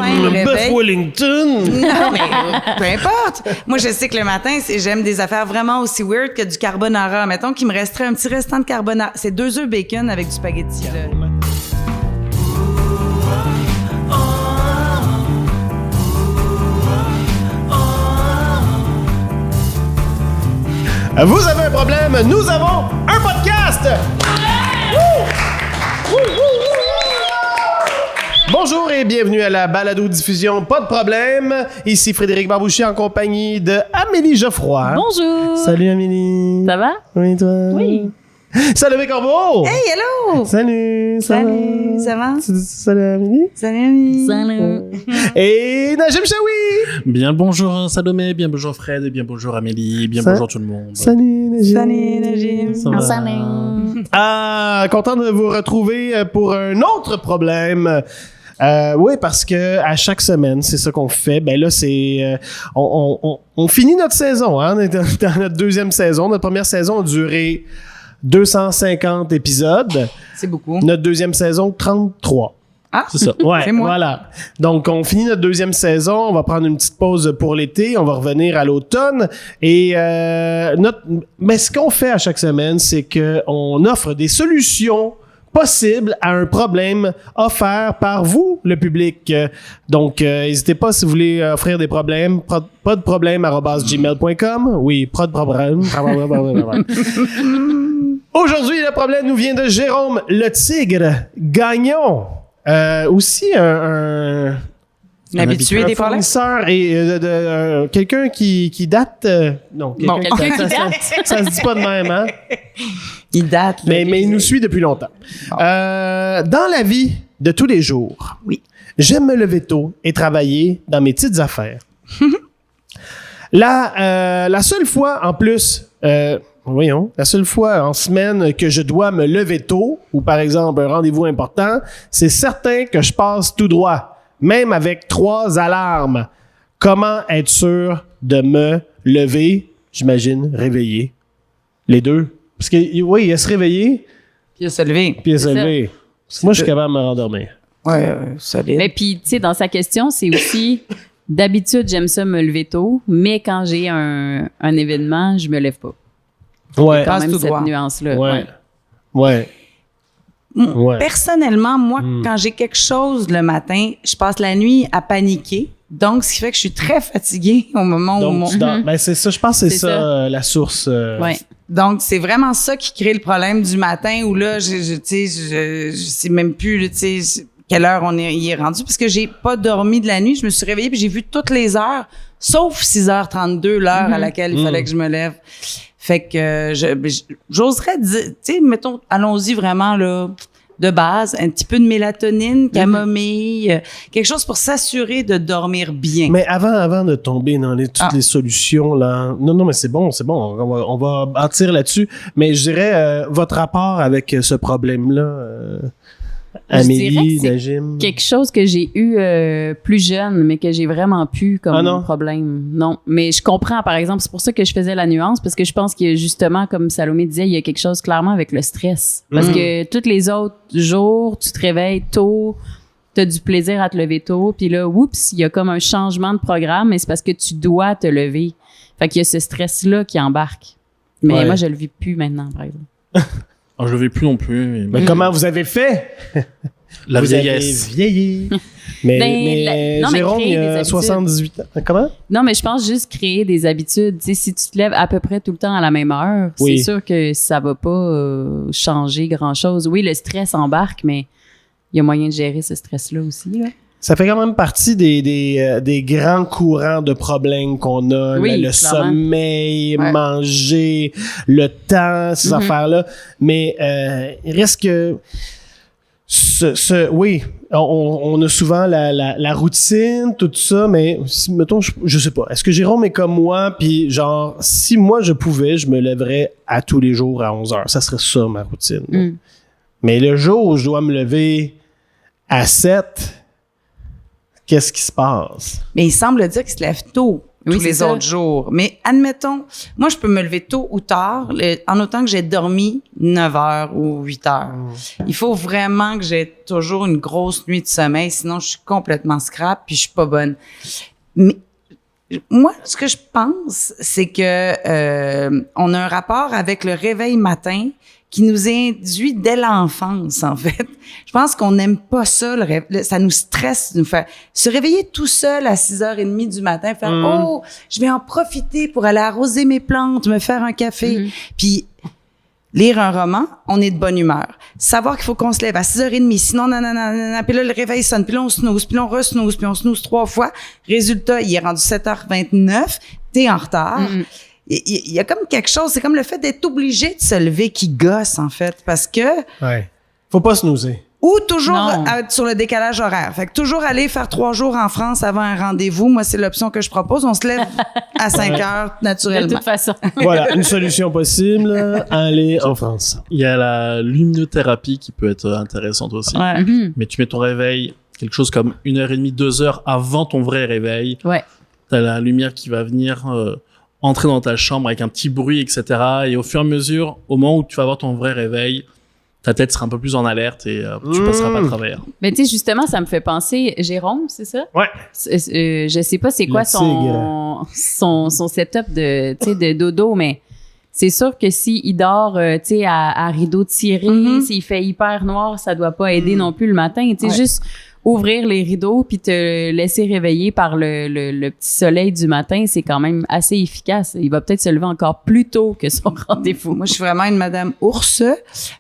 faim au réveil. Bœuf Wellington! Non, mais peu importe. Moi, je sais que le matin, j'aime des affaires vraiment aussi weird que du carbonara. Mettons qu'il me resterait un petit restant de carbonara. C'est 2 œufs bacon avec du spaghetti, là. Vous avez un problème, nous avons un podcast! Bonjour et bienvenue à la balado-diffusion Pas de problème. Ici Frédéric Barbouchi en compagnie de Amélie Geoffroy. Bonjour! Salut Amélie. Ça va? Oui, toi? Oui. Salut Corbeau! Hey, hello! Salut! Salut, ça va? Salut Amélie. Salut, Ami. Salut! Et Najim Chaoui! Bien le bonjour Salomé, bien bonjour Fred, bien bonjour Amélie, bien bonjour tout le monde. Salut Najim. Salut, Najim. Ça va? Salut! Ah, content de vous retrouver pour un autre problème. Oui, parce que à chaque semaine, c'est ça qu'on fait. Ben là, c'est on finit notre saison. Hein? On est dans notre deuxième saison. Notre première saison a duré 250 épisodes. C'est beaucoup. Notre deuxième saison, 33. Ah, C'est ça. Ouais, c'est moi. voilà. Donc, on finit notre deuxième saison. On va prendre une petite pause pour l'été. On va revenir à l'automne. Et mais ce qu'on fait à chaque semaine, c'est qu'on offre des solutions possibles à un problème offert par vous, le public. Donc, n'hésitez pas si vous voulez offrir des problèmes. Pas de problème @gmail.com. Oui, pas de problème. Aujourd'hui, le problème nous vient de Jérôme le Tigre Gagnon. Aussi un Habitué des problèmes. fournisseur et quelqu'un qui date. Non, Bon, quelqu'un qui date. ça se dit pas de même, hein? Il date. là. Mais il nous suit depuis longtemps. Bon. Dans la vie de tous les jours, Oui. j'aime me lever tôt et travailler dans mes petites affaires. La seule fois, en plus, la seule fois en semaine que je dois me lever tôt, ou par exemple un rendez-vous important, c'est certain que je passe tout droit, même avec 3 alarmes. Comment être sûr de me lever, j'imagine, réveiller? Les deux. Parce que, oui, il y a se réveiller, Puis il se lever. puis il y a se C'est ça. lever. Moi, je suis capable de me rendormir. Ouais, solide. Mais puis, tu sais, dans sa question, c'est aussi, d'habitude, j'aime ça me lever tôt, mais quand j'ai un événement, je me lève pas. Ouais. Quand Passe même tout cette droit. nuance-là. Ouais. Ouais. Ouais. Personnellement, moi, quand j'ai quelque chose le matin, je passe la nuit à paniquer. Donc, ce qui fait que je suis très fatiguée au moment où Donc, ben c'est ça, je pense que c'est C'est ça, ça. la source. Ouais. Donc, c'est vraiment ça qui crée le problème du matin où là, je sais même plus, là, tu sais, quelle heure il est rendu parce que j'ai pas dormi de la nuit. Je me suis réveillée puis j'ai vu toutes les heures, sauf 6h32, l'heure à laquelle il fallait que je me lève. Fait que j'oserais dire, tu sais, mettons, allons-y vraiment, là, de base, un petit peu de mélatonine, camomille, quelque chose pour s'assurer de dormir bien. Mais avant de tomber dans toutes les solutions, là. Non, mais c'est bon. On va bâtir là-dessus. Mais je dirais, votre rapport avec ce problème-là, Je dirais Amélie, que c'est Najim. Quelque chose que j'ai eu plus jeune, mais que j'ai vraiment pu comme Ah non? problème. Non, mais je comprends, par exemple, c'est pour ça que je faisais la nuance, parce que je pense que justement, comme Salomé disait, il y a quelque chose clairement avec le stress. Parce que tous les autres jours, tu te réveilles tôt, t'as du plaisir à te lever tôt, puis là, oups, il y a comme un changement de programme, mais c'est parce que tu dois te lever. Fait qu'il y a ce stress-là qui embarque. Mais Ouais. moi, je le vis plus maintenant, par exemple. Alors, je le vais plus non plus. Mais comment vous avez fait? La vous vieillesse. avez vieilli. Mais Non, mais Jérôme, créer il des a habitudes. 78 ans. Comment? Non, mais je pense juste créer des habitudes. Tu sais, si tu te lèves à peu près tout le temps à la même heure, Oui. c'est sûr que ça va pas changer grand-chose. Oui, le stress embarque, mais il y a moyen de gérer ce stress-là aussi. Là. Ça fait quand même partie des grands courants de problèmes qu'on a. Oui, le clairement. sommeil, Ouais. manger, le temps, ces affaires-là. Mais il reste que... oui, on a souvent la routine, tout ça, mais si, mettons, je sais pas. Est-ce que Jérôme est comme moi, puis genre, si moi je pouvais, je me lèverais à tous les jours à 11h. Ça serait ça, ma routine. Mm. Mais le jour où je dois me lever à 7, qu'est-ce qui se passe? Mais il semble dire qu'il se lève tôt. Oui, tous c'est les ça. autres jours. Mais admettons, moi, je peux me lever tôt ou tard, en autant que j'ai dormi 9 heures ou 8 heures. Il faut vraiment que j'ai toujours une grosse nuit de sommeil, sinon je suis complètement scrap puis je suis pas bonne. Mais moi, ce que je pense, c'est que on a un rapport avec le réveil matin qui nous est induit dès l'enfance, en fait. Je pense qu'on n'aime pas ça, ça nous stresse de nous faire se réveiller tout seul à 6h30 du matin, faire oh, je vais en profiter pour aller arroser mes plantes, me faire un café, puis lire un roman, on est de bonne humeur. Savoir qu'il faut qu'on se lève à 6h30, sinon nanana, puis là le réveil sonne, puis là on snooze, puis là on re-snooze, puis on snooze 3 fois. Résultat, il est rendu 7h29, t'es en retard. Il y a comme quelque chose, c'est comme le fait d'être obligé de se lever qui gosse, en fait, parce que... Ouais. Faut pas snoozer. Ou toujours Non. être sur le décalage horaire. Fait que toujours aller faire 3 jours en France avant un rendez-vous, moi, c'est l'option que je propose. On se lève à 5 heures, De naturellement. toute façon. Voilà, une solution possible, aller en France. Il y a la luminothérapie qui peut être intéressante aussi. Ouais. Mais tu mets ton réveil quelque chose comme 1h30, 2 heures avant ton vrai réveil. Ouais. T'as la lumière qui va venir entrer dans ta chambre avec un petit bruit, etc. Et au fur et à mesure, au moment où tu vas avoir ton vrai réveil, ta tête sera un peu plus en alerte et tu passeras pas à travers. Mais tu sais, justement, ça me fait penser, Jérôme, c'est ça? Ouais. Je sais pas c'est quoi Le son setup de, tu sais, de dodo, mais c'est sûr que s'il dort, tu sais, à rideau tiré, s'il fait hyper noir, ça doit pas aider non plus le matin. Tu sais, Ouais. juste ouvrir les rideaux puis te laisser réveiller par le petit soleil du matin, c'est quand même assez efficace. Il va peut-être se lever encore plus tôt que son rendez-vous. Moi, je suis vraiment une madame ours.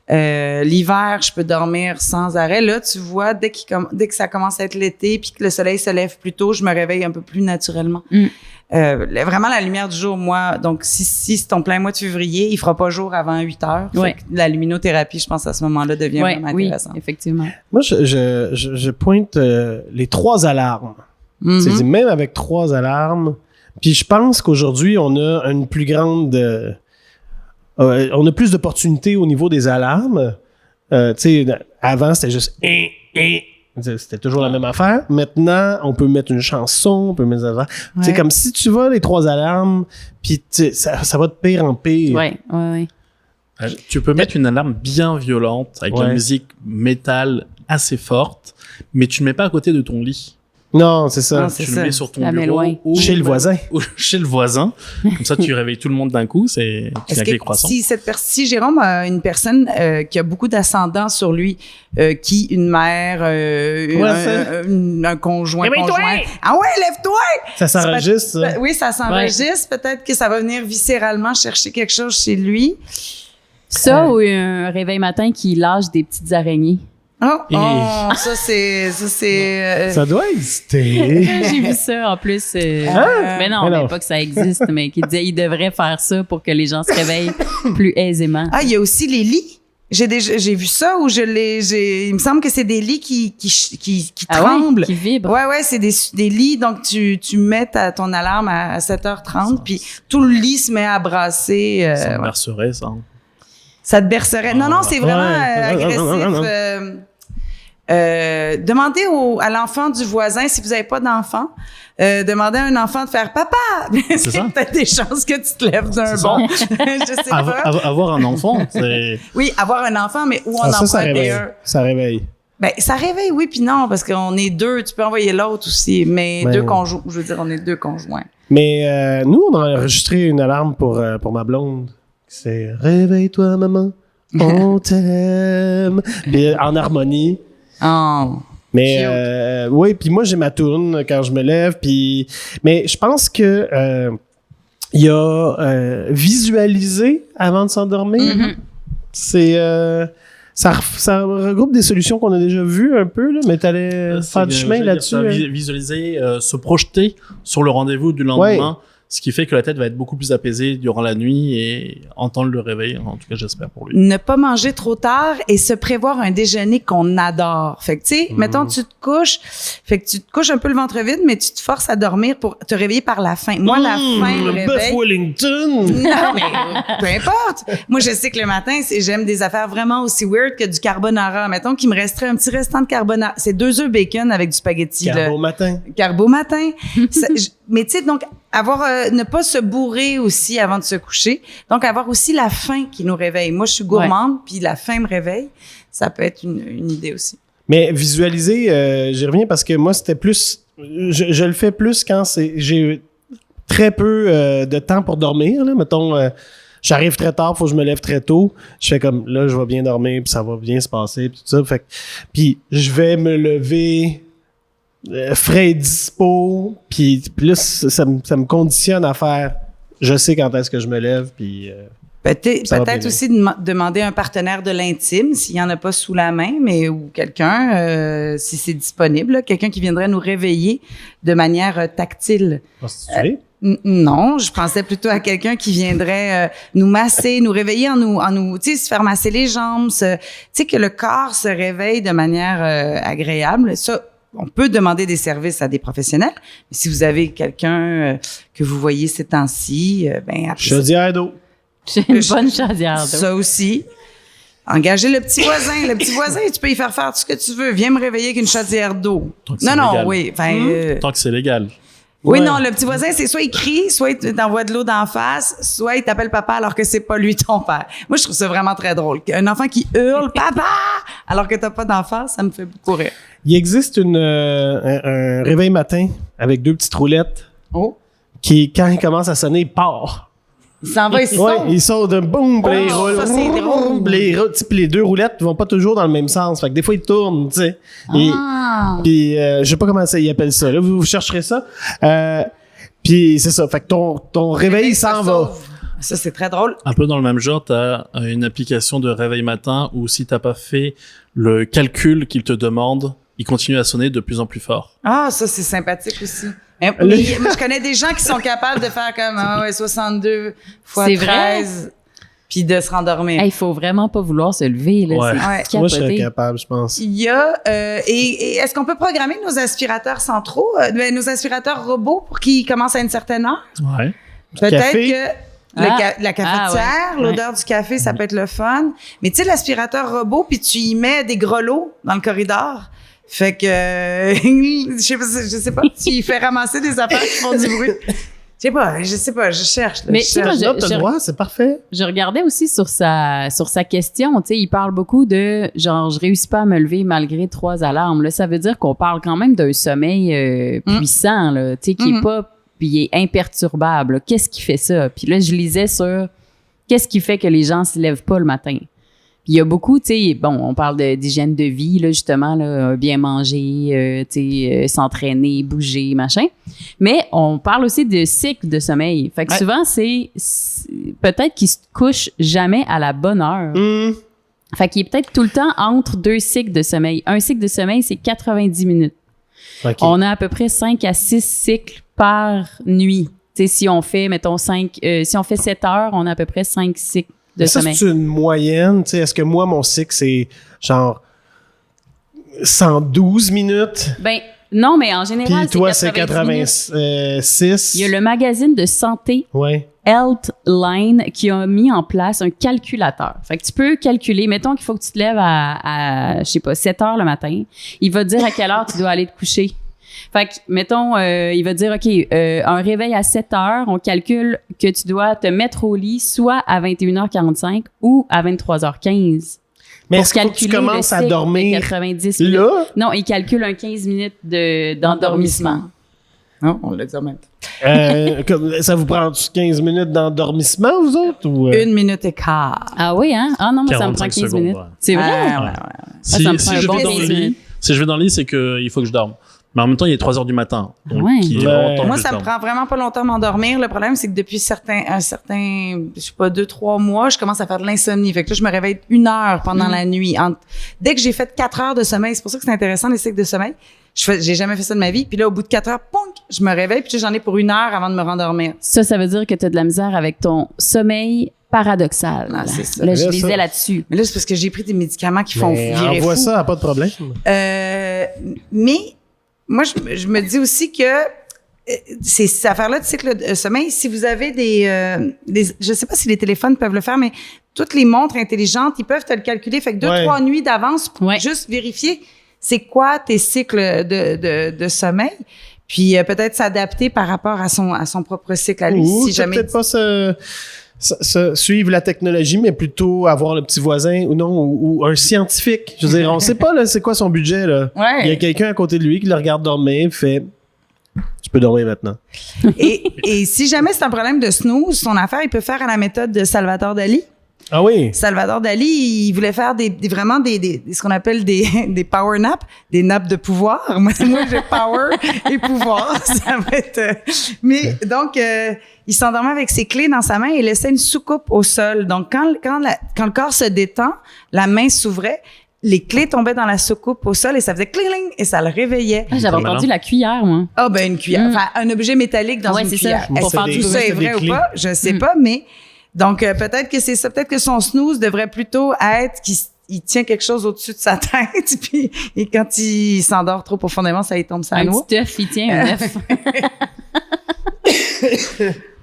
L'hiver, je peux dormir sans arrêt. Là, tu vois, dès que ça commence à être l'été puis que le soleil se lève plus tôt, je me réveille un peu plus naturellement. Vraiment, la lumière du jour, moi, donc si c'est ton plein mois de février, il fera pas jour avant 8 heures. Fait Ouais. que la luminothérapie, je pense, à ce moment-là, devient Ouais, vraiment oui, intéressante. effectivement. Moi, je pointe les 3 alarmes. C'est-à-dire, même avec 3 alarmes. Puis je pense qu'aujourd'hui, on a une plus grande... on a plus d'opportunités au niveau des alarmes. Tu sais, avant, c'était juste... C'était toujours la même affaire. Maintenant, on peut mettre une chanson, on peut mettre des affaires. Ouais. C'est comme si tu vas les 3 alarmes, puis ça va de pire en pire. Ouais. Tu peux mettre une alarme bien violente avec de la Ouais. musique métal assez forte, mais tu ne mets pas à côté de ton lit. Non, c'est ça. Non, c'est Tu ça. le mets sur ton La mets bureau loin. ou Chez le voisin. ou chez le voisin. Comme ça, tu réveilles tout le monde d'un coup. Tu viens avec les croissants. Si Jérôme a une personne qui a beaucoup d'ascendant sur lui, une mère, un conjoint, ah ouais, lève-toi! Ça s'enregistre, ça. Oui, ça s'enregistre. Peut-être que ça va venir viscéralement chercher quelque chose chez lui. Ça ou un réveil matin qui lâche des petites araignées. Ça c'est Ça doit exister. J'ai vu ça en plus. Mais non, Mais non. mais pas que ça existe, mais qui disait il devrait faire ça pour que les gens se réveillent plus aisément. il y a aussi les lits. J'ai vu ça où il me semble que c'est des lits qui tremblent. Ouais, qui vibrent. Ouais, c'est des lits, donc tu mets ton alarme à 7h30, puis tout le lit se met à brasser. Ça me bercerait, ça. Ça te bercerait. Non, c'est vraiment Ouais. agressif. Demandez à l'enfant du voisin, si vous n'avez pas d'enfant, demandez à un enfant de faire « Papa! » C'est ça. peut-être des chances que tu te lèves d'un C'est bond. Je sais pas. Avoir un enfant, c'est... Oui, avoir un enfant, mais où on Ça emprunte réveille. un. Ça réveille. Ben, ça réveille, oui, puis non, parce qu'on est 2. Tu peux envoyer l'autre aussi, mais Ben, 2 conjoints. Je veux dire, on est 2 conjoints. Mais nous, on a enregistré une alarme pour ma blonde. C'est « Réveille-toi, maman, on t'aime ». Puis en harmonie. Oh. Mais oui, puis moi, j'ai ma tourne quand je me lève. Puis mais je pense que il y a visualiser avant de s'endormir. C'est... ça regroupe des solutions qu'on a déjà vues un peu, là, mais t'allais faire du chemin là-dessus. Visualiser, se projeter sur le rendez-vous du lendemain, ce qui fait que la tête va être beaucoup plus apaisée durant la nuit et entendre le réveil. En tout cas, j'espère pour lui. Ne pas manger trop tard et se prévoir un déjeuner qu'on adore. Fait que, tu sais, mettons, tu te couches un peu le ventre vide, mais tu te forces à dormir pour te réveiller par la faim. Moi, la faim, le Buff réveil... Wellington! Non, mais peu importe. Moi, je sais que le matin, j'aime des affaires vraiment aussi weird que du carbonara. Mettons qu'il me resterait un petit restant de carbonara. C'est 2 œufs bacon avec du spaghetti. Carbo matin. Carbo matin. mais tu sais, donc, ne pas se bourrer aussi avant de se coucher. Donc, avoir aussi la faim qui nous réveille. Moi, je suis gourmande, puis la faim me réveille. Ça peut être une idée aussi. Mais visualiser, j'y reviens parce que moi, c'était plus... Je le fais plus quand j'ai très peu de temps pour dormir. Là. Mettons, j'arrive très tard, faut que je me lève très tôt. Je fais comme, là, je vais bien dormir, puis ça va bien se passer, puis tout ça. Fait puis je vais me lever frais et dispo, puis là, ça me conditionne à faire... Je sais quand est-ce que je me lève, puis... Peut-être aussi demander un partenaire de l'intime, s'il n'y en a pas sous la main, mais ou quelqu'un, si c'est disponible, là, quelqu'un qui viendrait nous réveiller de manière tactile. Non, je pensais plutôt à quelqu'un qui viendrait nous masser, nous réveiller en nous, tu sais, se faire masser les jambes, tu sais, que le corps se réveille de manière agréable. Ça, on peut demander des services à des professionnels, mais si vous avez quelqu'un que vous voyez ces temps-ci, chaudière d'eau. J'ai une bonne chaudière d'eau. Ça aussi. Engagez le petit voisin. Le petit voisin, tu peux y faire tout ce que tu veux. Viens me réveiller avec une chaudière d'eau. Légal. Oui. Tant que c'est légal. Oui, Ouais. non, le petit voisin, c'est soit il crie, soit il t'envoie de l'eau d'en face, soit il t'appelle papa alors que c'est pas lui ton père. Moi, je trouve ça vraiment très drôle. Un enfant qui hurle « Papa! » alors que t'as pas d'enfant, ça me fait beaucoup rire. Il existe un réveil matin avec 2 petites roulettes qui, quand il commence à sonner, il part. Il s'en va, il Ouais, saute. il sort de boum, puis il roule. ça, c'est drôle. Puis les 2 roulettes vont pas toujours dans le même sens. Fait que des fois, ils tournent, tu sais. Puis je sais pas comment ils appellent ça. Là, vous chercherez ça. Puis c'est ça. Fait que ton réveil, il s'en va. Ça, c'est très drôle. Un peu dans le même genre, tu as une application de réveil matin où si t'as pas fait le calcul qu'il te demande, il continue à sonner de plus en plus fort. Ah, ça, c'est sympathique aussi. Mais je connais des gens qui sont capables de faire comme 62 fois C'est 13 puis de se rendormir. Il faut vraiment pas vouloir se lever, là. Ouais. C'est Moi, je serais capoté. capable, je pense. Il y a et est-ce qu'on peut programmer nos aspirateurs centraux, nos aspirateurs robots pour qu'ils commencent à une certaine heure? Ouais. Peut-être café. que la cafetière, Ah, ouais. l'odeur du café, ça peut être le fun. Mais tu sais, l'aspirateur robot, puis tu y mets des grelots dans le corridor. Fait que, je sais pas, tu y fais ramasser des affaires qui font du bruit. Je sais pas, je cherche. Là, Mais je tu sais, cherche. moi, Non, t'as le droit, c'est parfait. Je regardais aussi sur sa question, tu sais, il parle beaucoup de genre je réussis pas à me lever malgré 3 alarmes. Là, ça veut dire qu'on parle quand même d'un sommeil puissant, là, tu sais, qui est pas puis il est imperturbable. Là. Qu'est-ce qui fait ça? Puis là, je lisais sur qu'est-ce qui fait que les gens se lèvent pas le matin. Puis il y a beaucoup, tu sais, bon, on parle d'hygiène de vie, là, justement, là, bien manger, tu sais, s'entraîner, bouger, machin. Mais on parle aussi de cycle de sommeil. Fait que souvent, c'est peut-être qu'ils se couchent jamais à la bonne heure. Fait qu'il est peut-être tout le temps entre 2 cycles de sommeil. Un cycle de sommeil, c'est 90 minutes. Okay. On a à peu près 5 à 6 cycles par nuit. Tu sais, si on fait, mettons, si on fait 7 heures, on a à peu près 5 cycles de sommeil. C'est une moyenne, tu sais, est-ce que moi, mon cycle, c'est genre 112 minutes? Ben, non, mais en général, Puis toi, c'est c'est 86. Il y a le magazine de santé Ouais. Healthline qui a mis en place un calculateur. Fait que tu peux calculer, mettons qu'il faut que tu te lèves à je sais pas, 7 heures le matin. Il va te dire à quelle heure tu dois aller te coucher. Fait que, mettons, il va te dire, OK, un réveil à 7 heures, on calcule que tu dois te mettre au lit soit à 21h45 ou à 23h15. Mais Pour est-ce que tu calculer commences le à cycle de dormir 90 minutes. là? Non, il calcule un 15 minutes d'endormissement. Non, on l'a dit en même temps. Ça vous prend 15 minutes d'endormissement, vous autres? Ou, 1 minute et quart. Ah oui, hein? Ah non, moi, ça me 45 prend 15 secondes, minutes. ouais. C'est vrai? Ouais. Si, ça me si prend un je bon vais dans le 15 lit, minutes. si je vais dans le lit, c'est qu'il faut que je dorme. Mais en même temps, il est 3 heures du matin. Donc, Ouais. il est Ouais. vraiment temps Moi, que je ça me dorme. prend vraiment pas longtemps à m'endormir. Le problème, c'est que depuis un certain, je sais pas, 2-3 mois, je commence à faire de l'insomnie. Fait que là, je me réveille 1 heure pendant la nuit. Dès que j'ai fait 4 heures de sommeil, c'est pour ça que c'est intéressant, les cycles de sommeil. J'ai jamais fait ça de ma vie. Puis là, au bout de 4 heures, ponk, je me réveille. Puis j'en ai pour 1 heure avant de me rendormir. Ça veut dire que tu as de la misère avec ton sommeil paradoxal. Ah, c'est ça. Là, je Là, lisais ça. là-dessus. Mais là, c'est parce que j'ai pris des médicaments qui font Mais virer envoie fou. ça, pas de problème. Mais moi, je me dis aussi que ces affaires-là de cycle de sommeil, si vous avez je sais pas si les téléphones peuvent le faire, mais toutes les montres intelligentes, ils peuvent te le calculer. Fait que 2-3 nuits d'avance pour Ouais. juste vérifier c'est quoi tes cycles de sommeil. Puis peut-être s'adapter par rapport à son propre cycle à lui. Ou Si jamais peut-être pas suivre la technologie, mais plutôt avoir le petit voisin ou un scientifique. Je veux dire, on sait pas là, c'est quoi son budget. Là. Ouais. Il y a quelqu'un à côté de lui qui le regarde dormir, fait « Tu peux dormir maintenant. » Et si jamais c'est un problème de snooze, son affaire, il peut faire à la méthode de Salvador Dali. Ah oui? Salvador Dali, il voulait faire vraiment ce qu'on appelle des power naps, des naps de pouvoir. Moi, j'ai power et pouvoir. Ça va être. Mais donc, il s'endormait avec ses clés dans sa main et laissait une soucoupe au sol. Donc, quand le corps se détend, la main s'ouvrait. Les clés tombaient dans la soucoupe au sol et ça faisait cling et ça le réveillait. Ah, j'avais entendu la cuillère, moi. Ah, ben une cuillère. Enfin, un objet métallique dans une c'est cuillère. ça. Pour Est-ce faire que du tout ça bruit, est c'est vrai des ou clés. pas? Je sais pas, mais donc peut-être que c'est ça. Peut-être que son snooze devrait plutôt être qu'il tient quelque chose au-dessus de sa tête puis et quand il s'endort trop profondément, ça lui tombe sur la Un noix. petit œuf, il tient un œuf.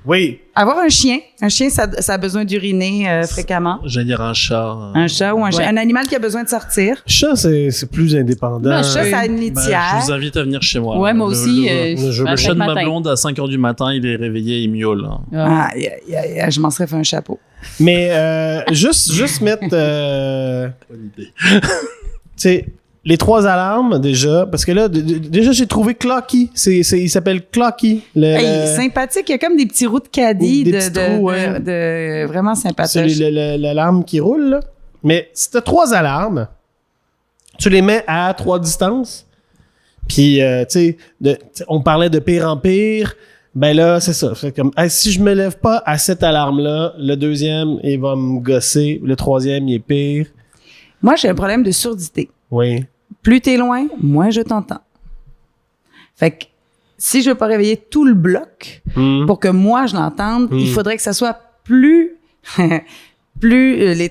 Oui. Avoir un chien, ça a besoin d'uriner fréquemment. J'allais dire un chat. Un chat ou un chien, Ouais. un animal qui a besoin de sortir. Chat, c'est plus indépendant. Un chat, ça a une Bah, litière. je vous invite à venir chez moi. Ouais, moi aussi. Le à chat chaque de ma matin. blonde, à 5h du matin, il est réveillé, il miaule. Hein. Ah. Je m'en serais fait un chapeau. Mais juste mettre... Bonne idée. tu sais, les 3 alarmes, déjà, parce que là, déjà, j'ai trouvé Clocky. Il s'appelle Clocky. Il est sympathique. Il y a comme des petits roues de caddie Des petits trous, ouais. de vraiment C'est sympathique. l'alarme qui roule, là. Mais si t'as 3 alarmes, tu les mets à 3 distances. Puis, tu sais, on parlait de pire en pire. Ben là, c'est ça. C'est comme, hey, si je me lève pas à cette alarme-là, le deuxième, il va me gosser. Le troisième, il est pire. Moi, j'ai un problème de surdité. Oui. Plus t'es loin, moins je t'entends. Fait que si je veux pas réveiller tout le bloc pour que moi je l'entende, il faudrait que ça soit plus les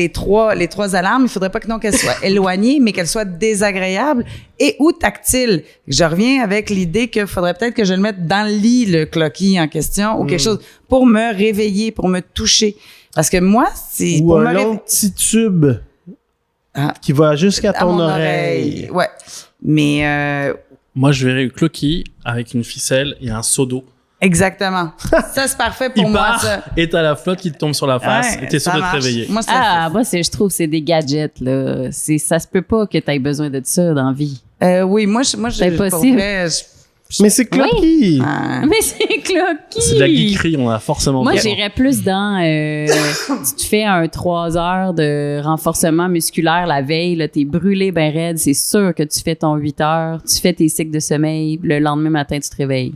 trois alarmes, il faudrait pas que qu'elles soient éloignées, mais qu'elles soient désagréables et ou tactiles. Je reviens avec l'idée qu'il faudrait peut-être que je le mette dans le lit, le clocky en question, ou quelque chose pour me réveiller, pour me toucher. Parce que moi, c'est Ou pour un me long petit tube Ah. qui va jusqu'à à ton mon oreille. Ouais. Mais Moi, je verrais Clocky avec une ficelle et un seau d'eau. exactement. Ça, c'est parfait pour Il moi, part ça. et t'as la flotte qui te tombe sur la face Ouais, et t'es sûr ça de te marche. réveiller. Moi, ça Moi, je trouve que c'est des gadgets, là. Ça se peut pas que t'aies besoin de ça dans la vie. oui, moi, C'est pour possible. vrai, Mais c'est Clocky. Mais c'est Clocky! C'est de la geekerie, on a forcément Moi, besoin. j'irais plus dans... tu te fais un 3 heures de renforcement musculaire la veille, là, t'es brûlé ben raide, c'est sûr que tu fais ton 8 heures, tu fais tes cycles de sommeil, le lendemain matin, tu te réveilles.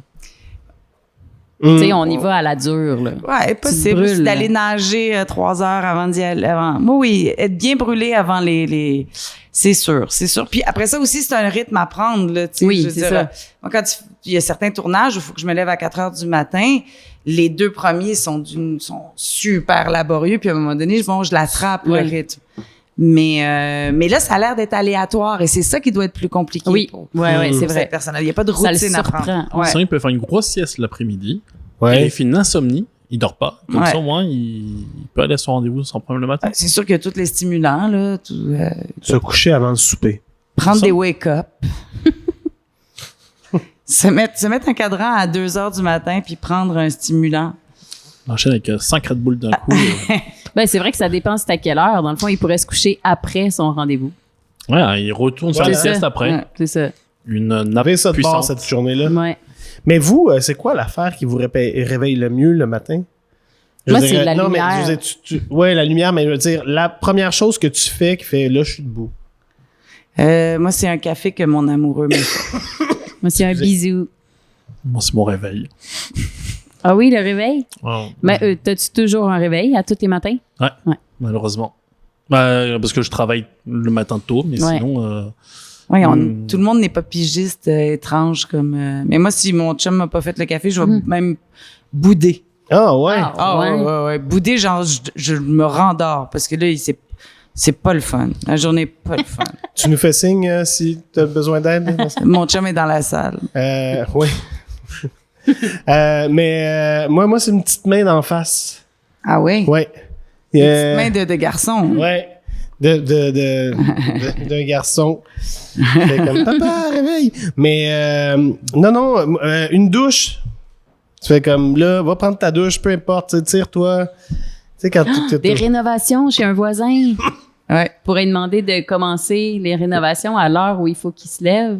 Tu sais, on y va à la dure, là. ouais, possible brûles, aussi d'aller là. nager 3 heures avant d'y aller. Moi, oui, être bien brûlé avant les... C'est sûr. Puis après ça aussi, c'est un rythme à prendre, là. Tu sais, Oui, je veux c'est dire, ça. moi, quand il y a certains tournages où il faut que je me lève à 4 heures du matin, les 2 premiers sont super laborieux, puis à un moment donné, je l'attrape, Ouais. le rythme. Mais là, ça a l'air d'être aléatoire et c'est ça qui doit être plus compliqué Oui, pour ouais, c'est cette vrai. personne-là. Il n'y a pas de Ça le routine à prendre. surprend. Ouais. Sinon, il peut faire une grosse sieste l'après-midi. Et Ouais. il fait une insomnie. Il dort pas. Comme Ouais. ça, au moins, il peut aller à son rendez-vous sans problème le matin. C'est sûr que tous les stimulants, là, Se coucher avant le souper. prendre Ça. des wake-up, se mettre un cadran à 2 heures du matin puis prendre un stimulant. On enchaîne avec 5 Red Bull d'un coup. Ben, c'est vrai que ça dépend c'est à quelle heure. Dans le fond, il pourrait se coucher après son rendez-vous. Ouais, il retourne sur Voilà. la sieste après. Ouais, c'est ça. Une nappe Avez ça de bord puissante. cette journée-là. Ouais. Mais vous, c'est quoi l'affaire qui vous réveille le mieux le matin? Je Moi, dirais- c'est la non, lumière. Mais, je veux dire, ouais, la lumière, mais je veux dire, la première chose que tu fais qui fait là, je suis debout. Moi, c'est un café que mon amoureux me fait. Moi, c'est un bisou. Moi, c'est mon réveil. Ah oui, le réveil? Oh. Mais t'as-tu toujours un réveil à tous les matins? Malheureusement. Parce que je travaille le matin tôt, mais Ouais. sinon... Oui, Hmm. tout le monde n'est pas pigiste étrange comme. Mais moi, si mon chum m'a pas fait le café, je vais même bouder. Ah ouais. Ah ouais. Bouder, genre, je me rendors parce que là, c'est pas le fun. La journée est pas le fun. Tu nous fais signe si tu as besoin d'aide? Mon chum est dans la salle. Oui. Mais moi, c'est une petite main d'en face. Ah oui? Ouais. Petite main de garçon. Ouais. d'un garçon. Fait comme, papa, réveille! Mais, non, une douche. Tu fais comme, là, va prendre ta douche, peu importe, tu sais, tire-toi. Tu sais, quand Des rénovations chez un voisin. Ouais. Pourrait demander de commencer les rénovations à l'heure où il faut qu'il se lève.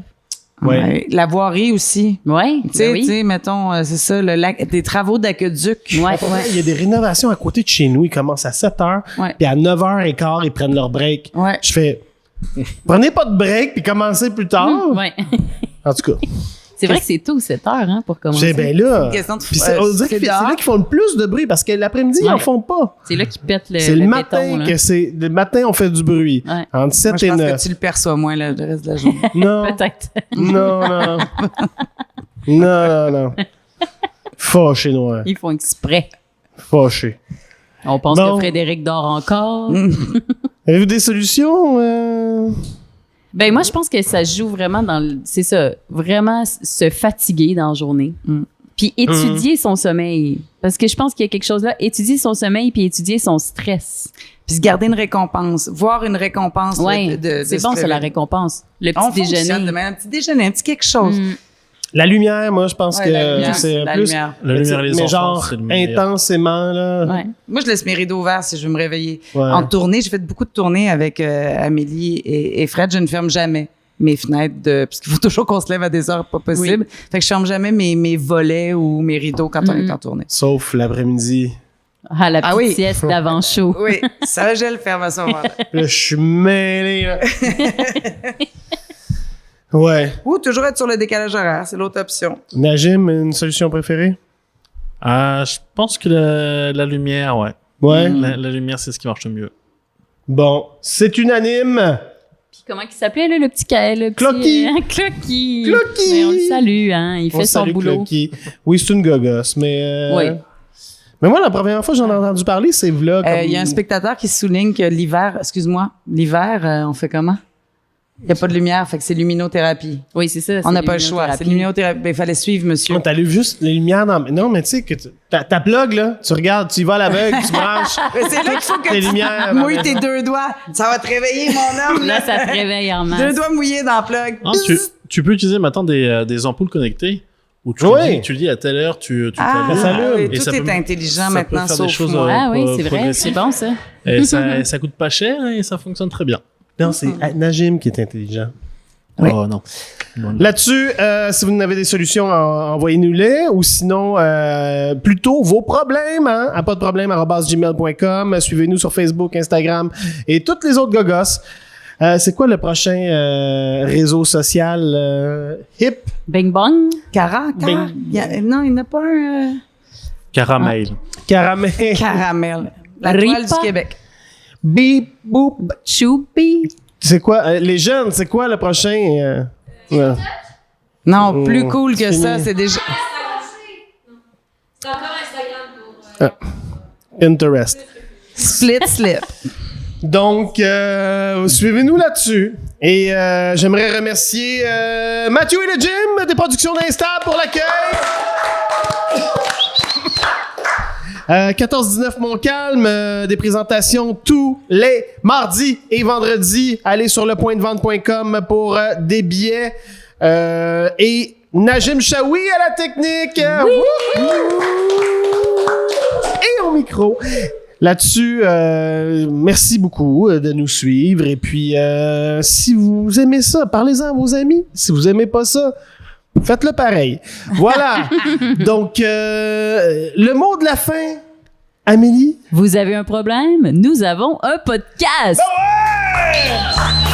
Ouais. Ouais. La voirie aussi. Oui, Tu sais, mettons, c'est ça, des travaux d'aqueduc. Ouais, Il y a des rénovations à côté de chez nous. Ils commencent à 7h, Ouais. puis à 9h15, ils prennent leur break. Ouais. Je fais, prenez pas de break, puis commencez plus tard. Ouais. En tout cas, C'est vrai que c'est tôt, 7 heures, hein, pour je commencer. fais, ben là. une question de- Puis on dirait que c'est dehors. là qu'ils font le plus de bruit, parce que l'après-midi, ils en Ouais. font pas. C'est là qu'ils pètent C'est le matin béton, là. le matin, on fait du bruit. Ouais. Entre 7 Moi, je et pense 9. que tu le perçois moins le reste de la journée. Non. Peut-être. Non. Non. Fâché, Noir. Ils font exprès. Fâché. On pense Bon. que Frédéric dort encore. Avez-vous des solutions? Ben moi, je pense que ça joue vraiment c'est ça, vraiment se fatiguer dans la journée. Puis étudier son sommeil. Parce que je pense qu'il y a quelque chose là. Étudier son sommeil puis étudier son stress. Puis se garder une récompense. Voir une récompense. Ouais, de c'est se bon, c'est la réveiller. récompense. Le On petit fonctionne déjeuner. demain, un petit déjeuner, un petit quelque chose. La lumière, moi, je pense Ouais, que la lumière, c'est la plus... lumière. La lumière et les mais enfants, genre, c'est le meilleur. intensément, là. Ouais. Moi, je laisse mes rideaux ouverts si je veux me réveiller. Ouais. En tournée, j'ai fait beaucoup de tournées avec Amélie et Fred. Je ne ferme jamais mes fenêtres parce qu'il faut toujours qu'on se lève à des heures pas possibles. Fait que je ferme jamais mes volets ou mes rideaux quand on est en tournée. Sauf l'après-midi. Ah, la petite oui. sieste d'avant chaud. Oui, ça, je le ferme à ce moment-là. Là, je suis mêlé, là. Ouais. Ou toujours être sur le décalage horaire, c'est l'autre option. Najim, une solution préférée? Je pense que la lumière, ouais. Ouais. La lumière, c'est ce qui marche le mieux. Bon, c'est unanime. Puis comment il s'appelait, là, le petit... Clocky. Clocky. Clocky. Mais on le salue, hein. Il On fait son salue boulot. Clocky. Oui, c'est une gogosse, mais... Oui. Mais moi, la première fois que j'en ai entendu parler, c'est vlog. Il y a un spectateur qui souligne que l'hiver, on fait comment? Il n'y a pas de lumière, fait que c'est luminothérapie. Oui, c'est ça. On n'a pas le choix. C'est luminothérapie. Il fallait suivre, monsieur. On t'allume juste les lumières dans... Non, mais tu sais, que ta plug, là, tu regardes, tu y vas à l'aveugle, tu branches. Mais c'est là qu'il faut que Les tu lumières, mouilles dans tes deux doigts. Ça va te réveiller, mon homme. Là, ça te réveille en masse. Deux doigts mouillés dans le plug. Ah, tu peux utiliser maintenant des ampoules connectées où tu dis à telle heure, tu Ah, t'allumes. s'allume. oui, Et tout ça est peut- intelligent ça maintenant, peut faire des sauf choses, moi. Ah oui, c'est vrai. progressif. C'est bon, ça. Et ça coûte pas cher et ça fonctionne très bien. Non, c'est Najim qui est intelligent. Oui. Oh non. Bon, Là-dessus, si vous avez des solutions, envoyez-nous-les. Ou sinon, plutôt vos problèmes, hein, à pas de problème, @gmail.com. Suivez-nous sur Facebook, Instagram et toutes les autres gogosses. C'est quoi le prochain réseau social hip? Bing bong. Cara? Ben- Non, il n'y en a pas un Caramel. Caramel. caramel. La Ripa. toile du Québec. Beep, boop. Choupi. C'est quoi? Les jeunes, c'est quoi le prochain? Ouais. Non, plus Oh, cool que c'est ça, fini. c'est déjà... C'est encore Instagram pour... Pinterest. Split slip. Donc, suivez-nous là-dessus. Et j'aimerais remercier Mathieu et le Gym des productions d'Insta pour l'accueil. 14-19 Montcalm, des présentations tous les mardis et vendredis. Allez sur lepointdevente.com pour des billets. Et Najim Chaoui à la technique. Wouhou! Et au micro. Là-dessus, merci beaucoup de nous suivre. Et puis, si vous aimez ça, parlez-en à vos amis. Si vous aimez pas ça, faites-le pareil. Voilà. Donc, le mot de la fin, Amélie. Vous avez un problème? Nous avons un podcast. Ouais!